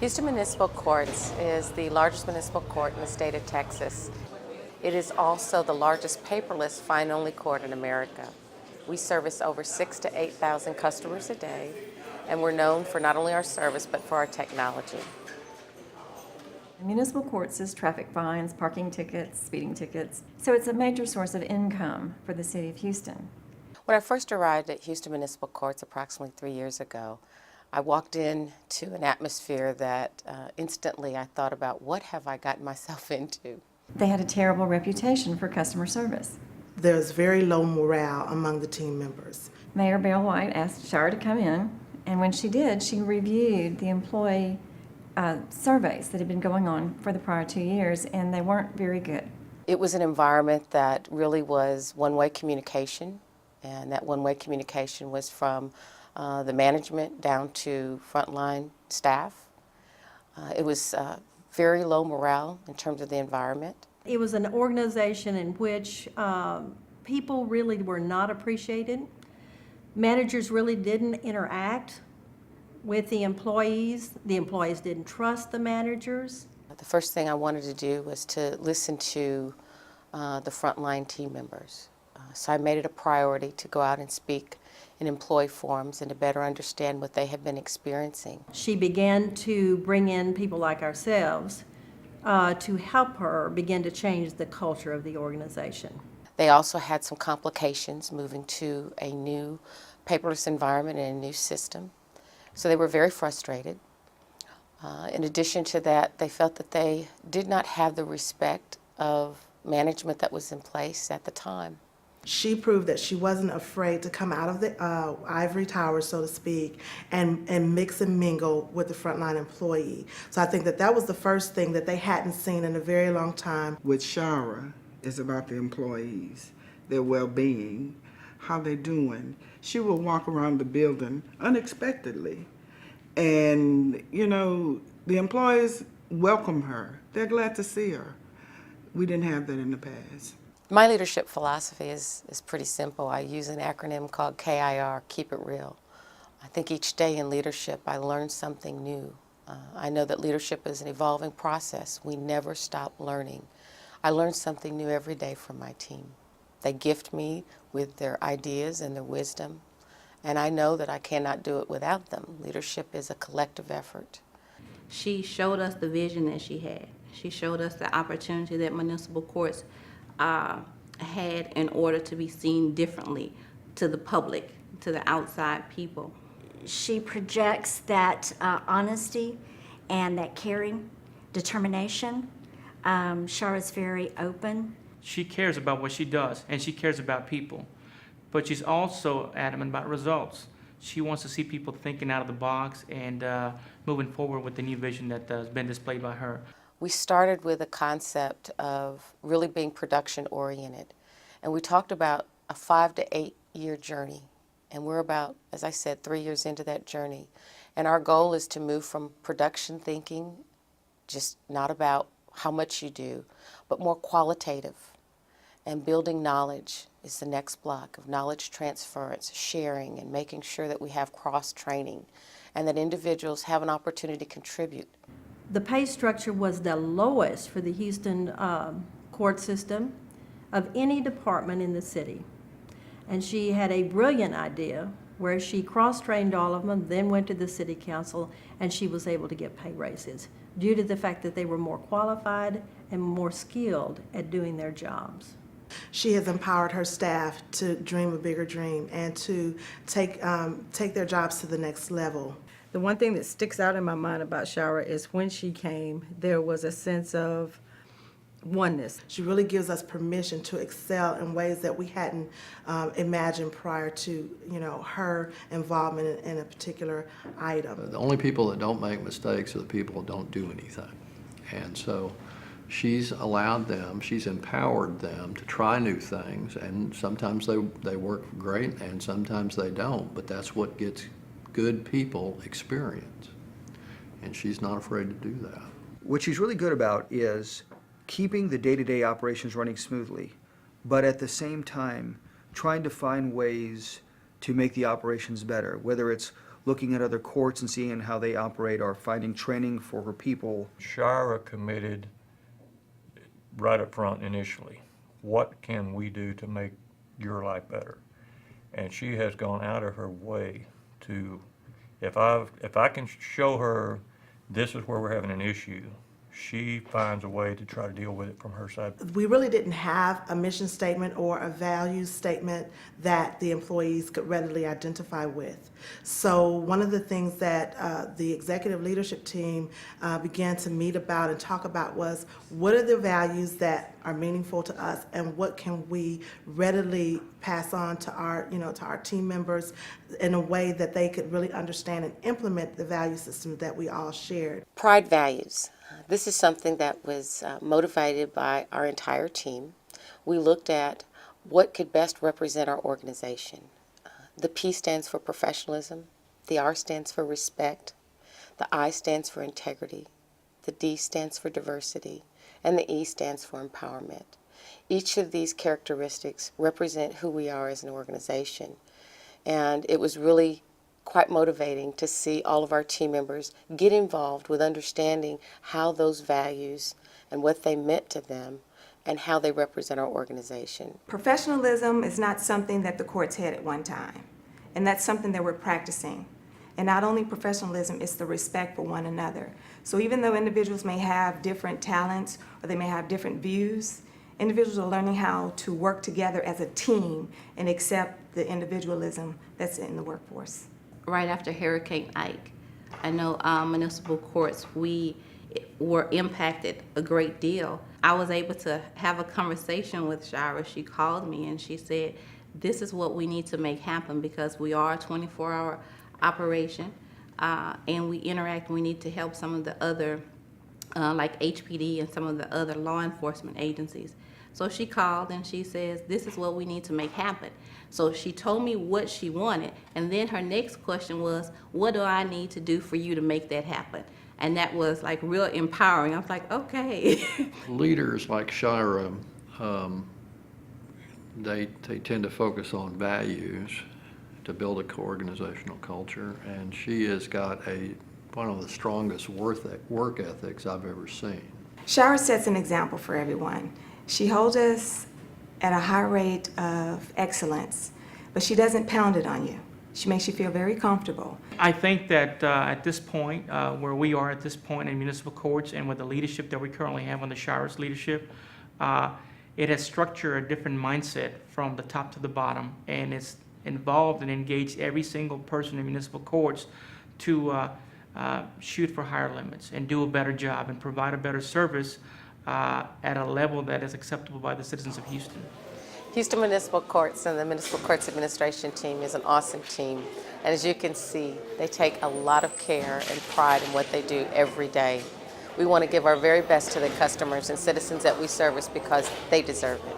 Houston Municipal Courts is the largest municipal court in the state of Texas. It is also the largest paperless fine-only court in America. We service over 6,000 to 8,000 customers a day, and we're known for not only our service but for our technology. Municipal courts is traffic fines, parking tickets, speeding tickets, so it's a major source of income for the city of Houston. When I first arrived at Houston Municipal Courts approximately 3 years ago, I walked into an atmosphere that instantly I thought about, what have I gotten myself into? They had a terrible reputation for customer service. There's very low morale among the team members. Mayor Bell White asked Shara to come in, and when she did, she reviewed the employee surveys that had been going on for the prior 2 years, and they weren't very good. It was an environment that really was one-way communication, and that one-way communication was from the management down to frontline staff. It was very low morale in terms of the environment. It was an organization in which people really were not appreciated. Managers really didn't interact with the employees. The employees didn't trust the managers. The first thing I wanted to do was to listen to the frontline team members. So I made it a priority to go out and speak in employee forums and to better understand what they have been experiencing. She began to bring in people like ourselves to help her begin to change the culture of the organization. They also had some complications moving to a new paperless environment and a new system. So they were very frustrated. In addition to that, they felt that they did not have the respect of management that was in place at the time. She proved that she wasn't afraid to come out of the ivory tower, so to speak, and mix and mingle with the frontline employee. So I think that that was the first thing that they hadn't seen in a very long time. With Shara, it's about the employees, their well-being, how they're doing. She will walk around the building unexpectedly, and the employees welcome her. They're glad to see her. We didn't have that in the past. My leadership philosophy is pretty simple. I use an acronym called KIR, Keep It Real. I think each day in leadership I learn something new. I know that leadership is an evolving process. We never stop learning. I learn something new every day from my team. They gift me with their ideas and their wisdom, and I know that I cannot do it without them. Leadership is a collective effort. She showed us the vision that she had. She showed us the opportunity that municipal courts had in order to be seen differently to the public, to the outside people. She projects that honesty and that caring, determination. Shara's very open. She cares about what she does, and she cares about people. But she's also adamant about results. She wants to see people thinking out of the box and moving forward with the new vision that has been displayed by her. We started with a concept of really being production-oriented, and we talked about a 5 to 8 year journey, and we're about, as I said, 3 years into that journey. And our goal is to move from production thinking, just not about how much you do, but more qualitative. And building knowledge is the next block of knowledge transference, sharing, and making sure that we have cross-training and that individuals have an opportunity to contribute. The pay structure was the lowest for the Houston court system of any department in the city. And she had a brilliant idea where she cross-trained all of them, then went to the city council, and she was able to get pay raises due to the fact that they were more qualified and more skilled at doing their jobs. She has empowered her staff to dream a bigger dream and to take their jobs to the next level. The one thing that sticks out in my mind about Shara is when she came, there was a sense of oneness. She really gives us permission to excel in ways that we hadn't imagined prior to, her involvement in a particular item. The only people that don't make mistakes are the people that don't do anything. And so she's allowed them, she's empowered them to try new things, and sometimes they work great and sometimes they don't, but that's what gets good people experience, and she's not afraid to do that. What she's really good about is keeping the day-to-day operations running smoothly, but at the same time trying to find ways to make the operations better, whether it's looking at other courts and seeing how they operate, or finding training for her people? Shira committed right up front initially, what can we do to make your life better? And she has gone out of her way to, if I can show her this is where we're having an issue, she finds a way to try to deal with it from her side. We really didn't have a mission statement or a values statement that the employees could readily identify with. So one of the things that the executive leadership team began to meet about and talk about was, what are the values that are meaningful to us, and what can we readily pass on to our, to our team members in a way that they could really understand and implement the value system that we all shared. Pride values. This is something that was motivated by our entire team. We looked at what could best represent our organization. The P stands for professionalism, the R stands for respect, the I stands for integrity, the D stands for diversity, and the E stands for empowerment. Each of these characteristics represent who we are as an organization, and it was really quite motivating to see all of our team members get involved with understanding how those values and what they meant to them and how they represent our organization. Professionalism is not something that the courts had at one time, and that's something that we're practicing. And not only professionalism, it's the respect for one another. So even though individuals may have different talents or they may have different views, individuals are learning how to work together as a team and accept the individualism that's in the workforce. Right after Hurricane Ike, I know municipal courts, we were impacted a great deal. I was able to have a conversation with Shira. She called me and she said, this is what we need to make happen, because we are a 24-hour operation and we interact. We need to help some of the other, like HPD and some of the other law enforcement agencies. So she called and she says, this is what we need to make happen. So she told me what she wanted, and then her next question was, what do I need to do for you to make that happen? And that was like real empowering. I was like, okay. Leaders like Shira, they tend to focus on values to build an organizational culture, and she has got one of the strongest work ethics I've ever seen. Shira sets an example for everyone. She holds us at a high rate of excellence, but she doesn't pound it on you. She makes you feel very comfortable. I think that at this point, where we are at this point in municipal courts and with the leadership that we currently have under Shira's leadership, it has structured a different mindset from the top to the bottom, and it's involved and engaged every single person in municipal courts to shoot for higher limits and do a better job and provide a better service at a level that is acceptable by the citizens of Houston. Houston Municipal Courts and the Municipal Courts Administration team is an awesome team. And as you can see, they take a lot of care and pride in what they do every day. We want to give our very best to the customers and citizens that we service because they deserve it.